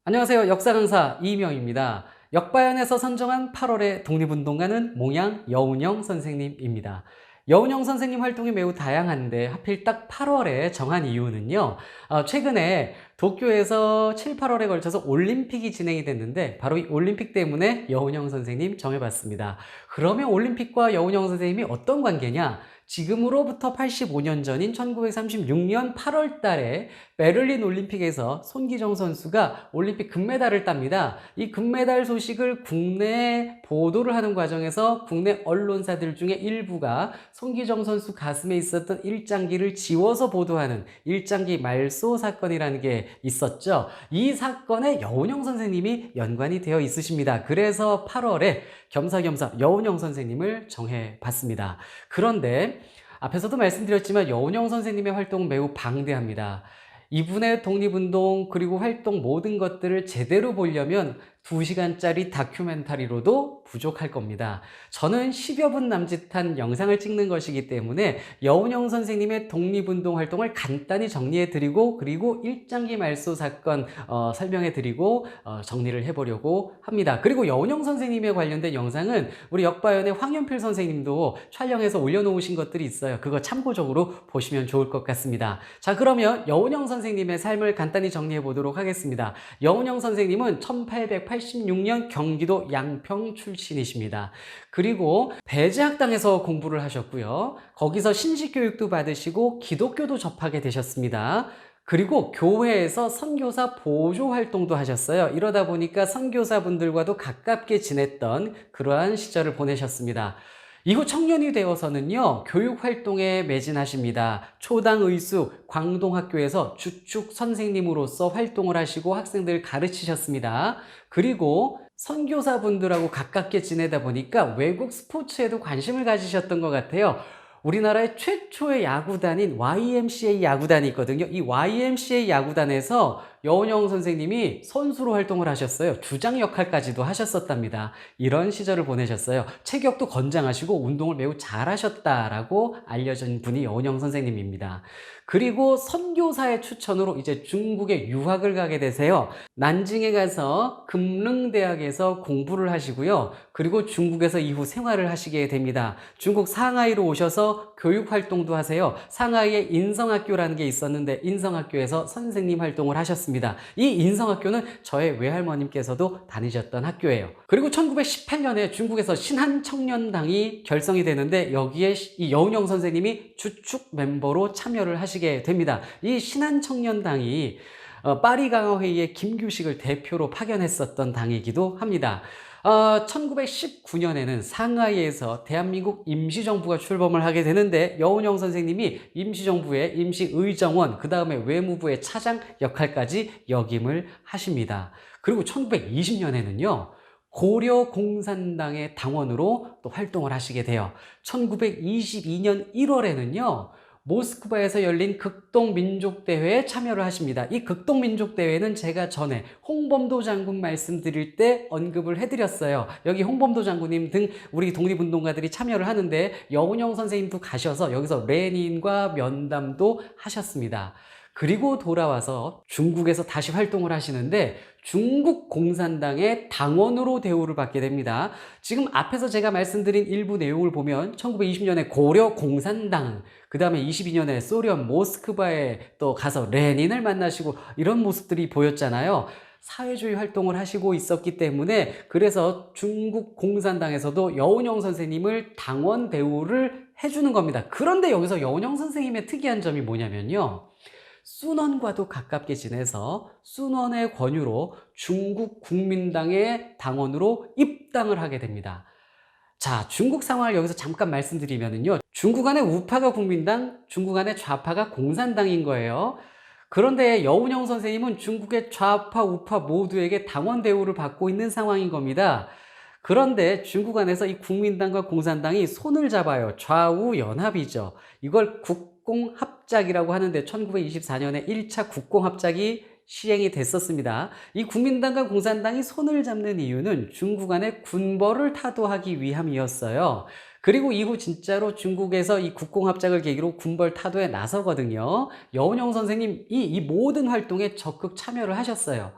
안녕하세요. 역사 강사 이명입니다. 역바연에서 선정한 8월의 독립운동가는 몽양 여운형 선생님입니다. 여운형 선생님 활동이 매우 다양한데 하필 딱 8월에 정한 이유는요. 최근에 도쿄에서 7, 8월에 걸쳐서 올림픽이 진행이 됐는데 바로 이 올림픽 때문에 여운형 선생님 정해봤습니다. 그러면 올림픽과 여운형 선생님이 어떤 관계냐? 지금으로부터 85년 전인 1936년 8월 달에 베를린 올림픽에서 손기정 선수가 올림픽 금메달을 땁니다. 이 금메달 소식을 국내에 보도를 하는 과정에서 국내 언론사들 중에 일부가 손기정 선수 가슴에 있었던 일장기를 지워서 보도하는 일장기 말소 사건이라는 게 있었죠. 이 사건에 여운형 선생님이 연관이 되어 있으십니다. 그래서 8월에 겸사겸사 여운형 선생님을 정해봤습니다. 그런데 앞에서도 말씀드렸지만 여운형 선생님의 활동은 매우 방대합니다. 이분의 독립운동 그리고 활동 모든 것들을 제대로 보려면 2시간짜리 다큐멘터리로도 부족할 겁니다. 저는 10여 분 남짓한 영상을 찍는 것이기 때문에 여운형 선생님의 독립운동 활동을 간단히 정리해드리고 그리고 일장기 말소 사건 설명해드리고 정리를 해보려고 합니다. 그리고 여운형 선생님에 관련된 영상은 우리 역바연의 황연필 선생님도 촬영해서 올려놓으신 것들이 있어요. 그거 참고적으로 보시면 좋을 것 같습니다. 자, 그러면 여운형 선생님의 삶을 간단히 정리해 보도록 하겠습니다. 여운형 선생님은 1886년 경기도 양평 출신이십니다. 그리고 배제학당에서 공부를 하셨고요. 거기서 신식교육도 받으시고 기독교도 접하게 되셨습니다. 그리고 교회에서 선교사 보조 활동도 하셨어요. 이러다 보니까 선교사분들과도 가깝게 지냈던 그러한 시절을 보내셨습니다. 이후 청년이 되어서는요, 교육활동에 매진하십니다. 초당의수 광동학교에서 주축 선생님으로서 활동을 하시고 학생들 가르치셨습니다. 그리고 선교사분들하고 가깝게 지내다 보니까 외국 스포츠에도 관심을 가지셨던 것 같아요. 우리나라의 최초의 야구단인 YMCA 야구단이 있거든요. 이 YMCA 야구단에서 여운형 선생님이 선수로 활동을 하셨어요. 주장 역할까지도 하셨었답니다. 이런 시절을 보내셨어요. 체격도 건장하시고 운동을 매우 잘하셨다라고 알려진 분이 여운형 선생님입니다. 그리고 선교사의 추천으로 이제 중국에 유학을 가게 되세요. 난징에 가서 금릉대학에서 공부를 하시고요. 그리고 중국에서 이후 생활을 하시게 됩니다. 중국 상하이로 오셔서 교육활동도 하세요. 상하이에 인성학교라는 게 있었는데 인성학교에서 선생님 활동을 하셨습니다. 이 인성학교는 저의 외할머님께서도 다니셨던 학교예요. 그리고 1918년에 중국에서 신한청년당이 결성이 되는데 여기에 이 여운형 선생님이 주축 멤버로 참여를 하시게 됩니다. 이 신한청년당이 파리 강화회의에 김규식을 대표로 파견했었던 당이기도 합니다. 1919년에는 상하이에서 대한민국 임시정부가 출범을 하게 되는데 여운형 선생님이 임시정부의 임시의정원, 그 다음에 외무부의 차장 역할까지 역임을 하십니다. 그리고 1920년에는요. 고려공산당의 당원으로 또 활동을 하시게 돼요. 1922년 1월에는요. 모스크바에서 열린 극동민족대회에 참여를 하십니다. 이 극동민족대회는 제가 전에 홍범도 장군 말씀드릴 때 언급을 해드렸어요. 여기 홍범도 장군님 등 우리 독립운동가들이 참여를 하는데 여운형 선생님도 가셔서 여기서 레닌과 면담도 하셨습니다. 그리고 돌아와서 중국에서 다시 활동을 하시는데 중국 공산당의 당원으로 대우를 받게 됩니다. 지금 앞에서 제가 말씀드린 일부 내용을 보면 1920년에 고려 공산당, 그 다음에 22년에 소련 모스크바에 또 가서 레닌을 만나시고 이런 모습들이 보였잖아요. 사회주의 활동을 하시고 있었기 때문에 그래서 중국 공산당에서도 여운형 선생님을 당원 대우를 해주는 겁니다. 그런데 여기서 여운형 선생님의 특이한 점이 뭐냐면요. 순원과도 가깝게 지내서 순원의 권유로 중국 국민당의 당원으로 입당을 하게 됩니다. 자, 중국 상황을 여기서 잠깐 말씀드리면요. 중국 안에 우파가 국민당, 중국 안에 좌파가 공산당인 거예요. 그런데 여운형 선생님은 중국의 좌파, 우파 모두에게 당원 대우를 받고 있는 상황인 겁니다. 그런데 중국 안에서 이 국민당과 공산당이 손을 잡아요. 좌우 연합이죠. 이걸 국공합작이라고 하는데 1924년에 1차 국공합작이 시행이 됐었습니다. 이 국민당과 공산당이 손을 잡는 이유는 중국 안에 군벌을 타도하기 위함이었어요. 그리고 이후 진짜로 중국에서 이 국공합작을 계기로 군벌 타도에 나서거든요. 여운형 선생님이 이 모든 활동에 적극 참여를 하셨어요.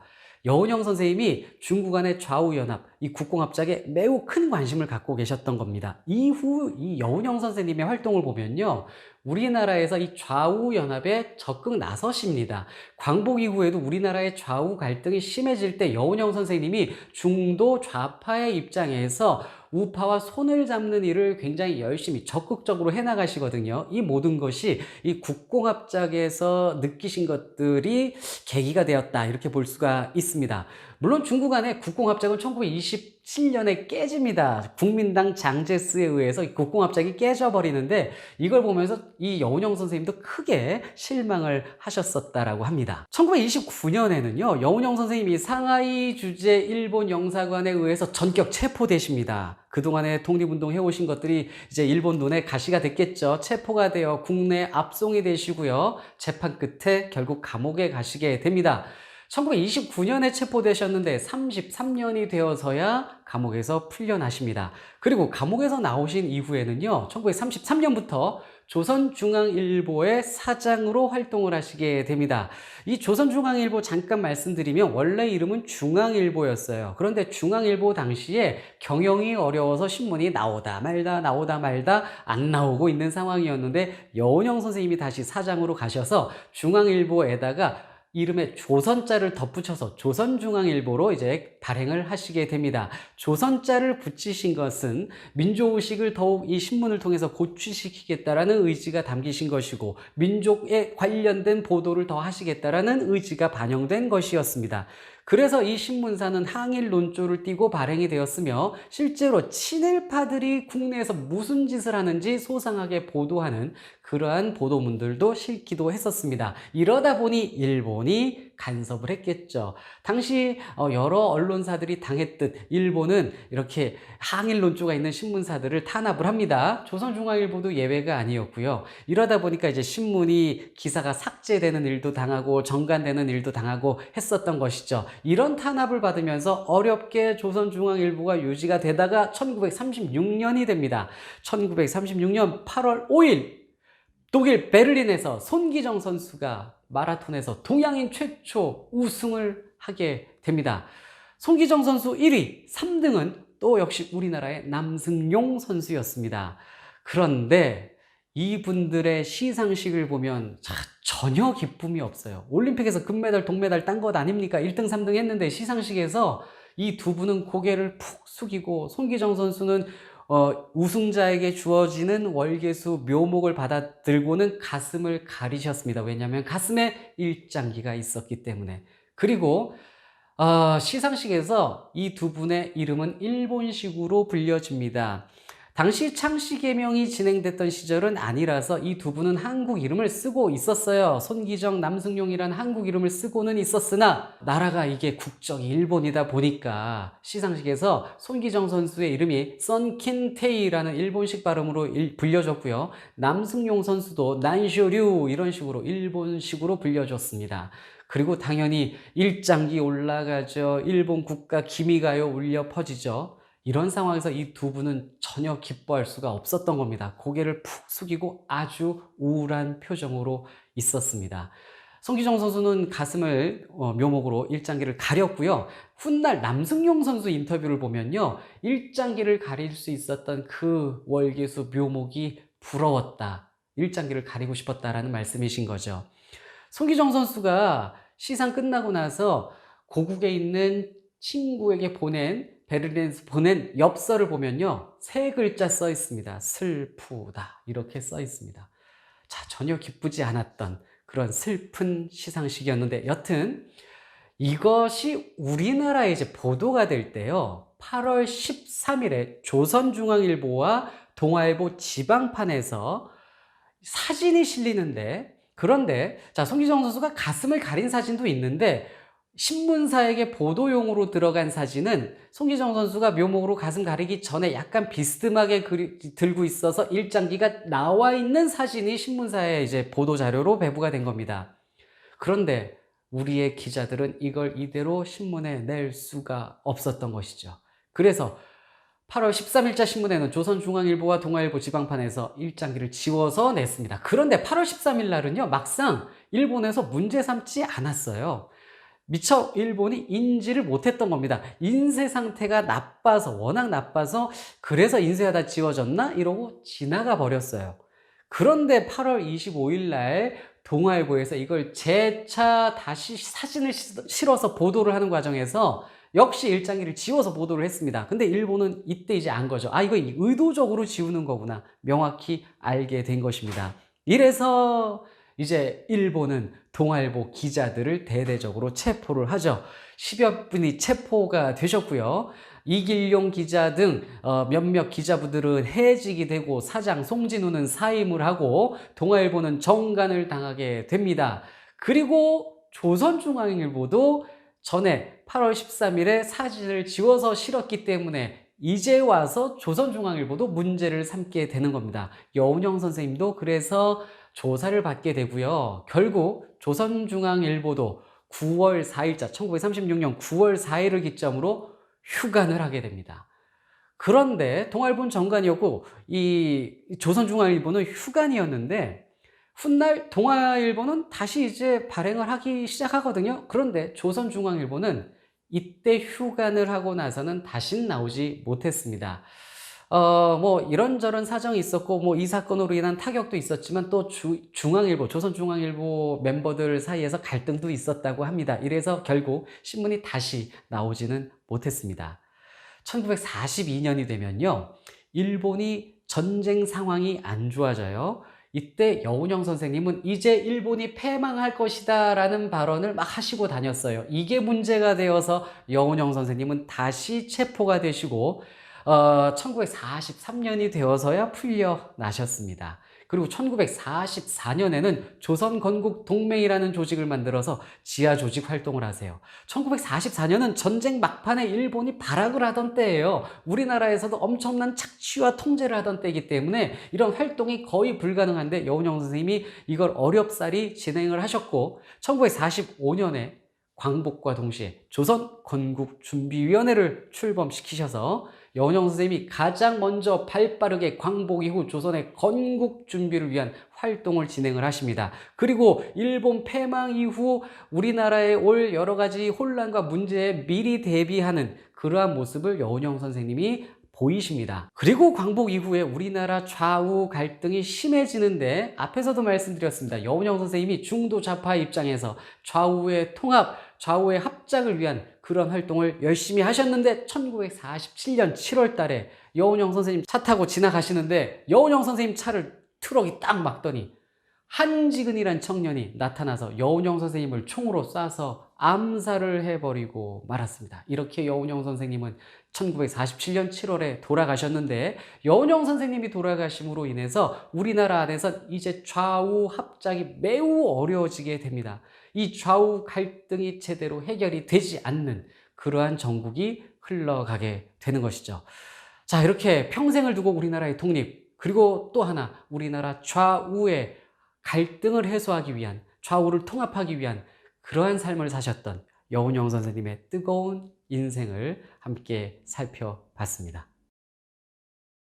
여운형 선생님이 중국 간의 좌우연합, 이 국공합작에 매우 큰 관심을 갖고 계셨던 겁니다. 이후 이 여운형 선생님의 활동을 보면요, 우리나라에서 이 좌우연합에 적극 나서십니다. 광복 이후에도 우리나라의 좌우 갈등이 심해질 때 여운형 선생님이 중도 좌파의 입장에서 우파와 손을 잡는 일을 굉장히 열심히 적극적으로 해나가시거든요. 이 모든 것이 이 국공합작에서 느끼신 것들이 계기가 되었다, 이렇게 볼 수가 있습니다. 물론 중국 간의 국공합작은 1927년에 깨집니다. 국민당 장제스에 의해서 이 국공합작이 깨져버리는데, 이걸 보면서 이 여운형 선생님도 크게 실망을 하셨었다라고 합니다. 1929년에는요, 여운형 선생님이 상하이 주재 일본 영사관에 의해서 전격 체포되십니다. 그동안에 독립운동 해오신 것들이 이제 일본 눈에 가시가 됐겠죠. 체포가 되어 국내 압송이 되시고요, 재판 끝에 결국 감옥에 가시게 됩니다. 1929년에 체포되셨는데 33년이 되어서야 감옥에서 풀려나십니다. 그리고 감옥에서 나오신 이후에는요, 1933년부터 조선중앙일보의 사장으로 활동을 하시게 됩니다. 이 조선중앙일보 잠깐 말씀드리면 원래 이름은 중앙일보였어요. 그런데 중앙일보 당시에 경영이 어려워서 신문이 나오다 말다 안 나오고 있는 상황이었는데, 여운형 선생님이 다시 사장으로 가셔서 중앙일보에다가 이름에 조선자를 덧붙여서 조선중앙일보로 이제 발행을 하시게 됩니다. 조선자를 붙이신 것은 민족의식을 더욱 이 신문을 통해서 고취시키겠다라는 의지가 담기신 것이고, 민족에 관련된 보도를 더 하시겠다라는 의지가 반영된 것이었습니다. 그래서 이 신문사는 항일 논조를 띠고 발행이 되었으며, 실제로 친일파들이 국내에서 무슨 짓을 하는지 소상하게 보도하는 그러한 보도문들도 실기도 했었습니다. 이러다 보니 일본이 간섭을 했겠죠. 당시 여러 언론사들이 당했듯 일본은 이렇게 항일 논조가 있는 신문사들을 탄압을 합니다. 조선중앙일보도 예외가 아니었고요. 이러다 보니까 이제 신문이 기사가 삭제되는 일도 당하고 정간되는 일도 당하고 했었던 것이죠. 이런 탄압을 받으면서 어렵게 조선중앙일보가 유지가 되다가 1936년이 됩니다. 1936년 8월 5일 독일 베를린에서 손기정 선수가 마라톤에서 동양인 최초 우승을 하게 됩니다. 손기정 선수 1위, 3등은 또 역시 우리나라의 남승용 선수였습니다. 그런데 이분들의 시상식을 보면 전혀 기쁨이 없어요. 올림픽에서 금메달, 동메달 딴 것 아닙니까? 1등, 3등 했는데 시상식에서 이 두 분은 고개를 푹 숙이고, 손기정 선수는 우승자에게 주어지는 월계수 묘목을 받아들고는 가슴을 가리셨습니다. 왜냐하면 가슴에 일장기가 있었기 때문에. 그리고 시상식에서 이 두 분의 이름은 일본식으로 불려집니다. 당시 창씨 개명이 진행됐던 시절은 아니라서 이 두 분은 한국 이름을 쓰고 있었어요. 손기정, 남승용이란 한국 이름을 쓰고는 있었으나 나라가 이게 국적이 일본이다 보니까 시상식에서 손기정 선수의 이름이 썬킨테이라는 일본식 발음으로 불려졌고요, 남승용 선수도 난쇼류 이런 식으로 일본식으로 불려졌습니다. 그리고 당연히 일장기 올라가죠. 일본 국가 기미가요 울려 퍼지죠. 이런 상황에서 이 두 분은 전혀 기뻐할 수가 없었던 겁니다. 고개를 푹 숙이고 아주 우울한 표정으로 있었습니다. 손기정 선수는 가슴을 묘목으로 일장기를 가렸고요. 훗날 남승용 선수 인터뷰를 보면요, 일장기를 가릴 수 있었던 그 월계수 묘목이 부러웠다, 일장기를 가리고 싶었다라는 말씀이신 거죠. 손기정 선수가 시상 끝나고 나서 고국에 있는 친구에게 베를린에서 보낸 엽서를 보면요, 세 글자 써 있습니다. 슬프다, 이렇게 써 있습니다. 자, 전혀 기쁘지 않았던 그런 슬픈 시상식이었는데, 여튼 이것이 우리나라에 이제 보도가 될 때요, 8월 13일에 조선중앙일보와 동아일보 지방판에서 사진이 실리는데, 그런데 자, 손기정 선수가 가슴을 가린 사진도 있는데, 신문사에게 보도용으로 들어간 사진은 손기정 선수가 묘목으로 가슴 가리기 전에 약간 비스듬하게 들고 있어서 일장기가 나와 있는 사진이 신문사에 이제 보도자료로 배부가 된 겁니다. 그런데 우리의 기자들은 이걸 이대로 신문에 낼 수가 없었던 것이죠. 그래서 8월 13일자 신문에는 조선중앙일보와 동아일보 지방판에서 일장기를 지워서 냈습니다. 그런데 8월 13일 날은요, 막상 일본에서 문제 삼지 않았어요. 미처 일본이 인지를 못했던 겁니다. 인쇄 상태가 나빠서, 워낙 나빠서 그래서 인쇄하다 지워졌나? 이러고 지나가 버렸어요. 그런데 8월 25일 날 동아일보에서 이걸 재차 다시 사진을 실어서 보도를 하는 과정에서 역시 일장기를 지워서 보도를 했습니다. 근데 일본은 이때 이제 안 거죠. 아, 이거 의도적으로 지우는 거구나. 명확히 알게 된 것입니다. 이래서 이제 일본은 동아일보 기자들을 대대적으로 체포를 하죠. 10여 분이 체포가 되셨고요. 이길용 기자 등 몇몇 기자부들은 해직이 되고 사장 송진우는 사임을 하고 동아일보는 정간을 당하게 됩니다. 그리고 조선중앙일보도 전에 8월 13일에 사진을 지워서 실었기 때문에 이제 와서 조선중앙일보도 문제를 삼게 되는 겁니다. 여운형 선생님도 그래서 조사를 받게 되고요. 결국 조선중앙일보도 9월 4일자 1936년 9월 4일을 기점으로 휴관을 하게 됩니다. 그런데 동아일보는 정관이었고 이 조선중앙일보는 휴관이었는데 훗날 동아일보는 다시 이제 발행을 하기 시작하거든요. 그런데 조선중앙일보는 이때 휴관을 하고 나서는 다시 나오지 못했습니다. 뭐 이런저런 사정이 있었고 뭐 이 사건으로 인한 타격도 있었지만 또 중앙일보, 조선중앙일보 멤버들 사이에서 갈등도 있었다고 합니다. 이래서 결국 신문이 다시 나오지는 못했습니다. 1942년이 되면요, 일본이 전쟁 상황이 안 좋아져요. 이때 여운형 선생님은 이제 일본이 패망할 것이다 라는 발언을 막 하시고 다녔어요. 이게 문제가 되어서 여운형 선생님은 다시 체포가 되시고 1943년이 되어서야 풀려나셨습니다. 그리고 1944년에는 조선건국동맹이라는 조직을 만들어서 지하조직 활동을 하세요. 1944년은 전쟁 막판에 일본이 발악을 하던 때예요. 우리나라에서도 엄청난 착취와 통제를 하던 때이기 때문에 이런 활동이 거의 불가능한데 여운형 선생님이 이걸 어렵사리 진행을 하셨고 1945년에 광복과 동시에 조선건국준비위원회를 출범시키셔서 여운형 선생님이 가장 먼저 발빠르게 광복 이후 조선의 건국 준비를 위한 활동을 진행을 하십니다. 그리고 일본 패망 이후 우리나라에 올 여러 가지 혼란과 문제에 미리 대비하는 그러한 모습을 여운형 선생님이 보이십니다. 그리고 광복 이후에 우리나라 좌우 갈등이 심해지는데 앞에서도 말씀드렸습니다. 여운형 선생님이 중도 좌파 입장에서 좌우의 통합, 좌우의 합작을 위한 그런 활동을 열심히 하셨는데 1947년 7월 달에 여운형 선생님 차 타고 지나가시는데 여운형 선생님 차를 트럭이 딱 막더니 한지근이란 청년이 나타나서 여운형 선생님을 총으로 쏴서 암살을 해버리고 말았습니다. 이렇게 여운형 선생님은 1947년 7월에 돌아가셨는데 여운형 선생님이 돌아가심으로 인해서 우리나라 안에서 이제 좌우 합작이 매우 어려워지게 됩니다. 이 좌우 갈등이 제대로 해결이 되지 않는 그러한 정국이 흘러가게 되는 것이죠. 자, 이렇게 평생을 두고 우리나라의 독립, 그리고 또 하나 우리나라 좌우의 갈등을 해소하기 위한, 좌우를 통합하기 위한 그러한 삶을 사셨던 여운형 선생님의 뜨거운 인생을 함께 살펴봤습니다.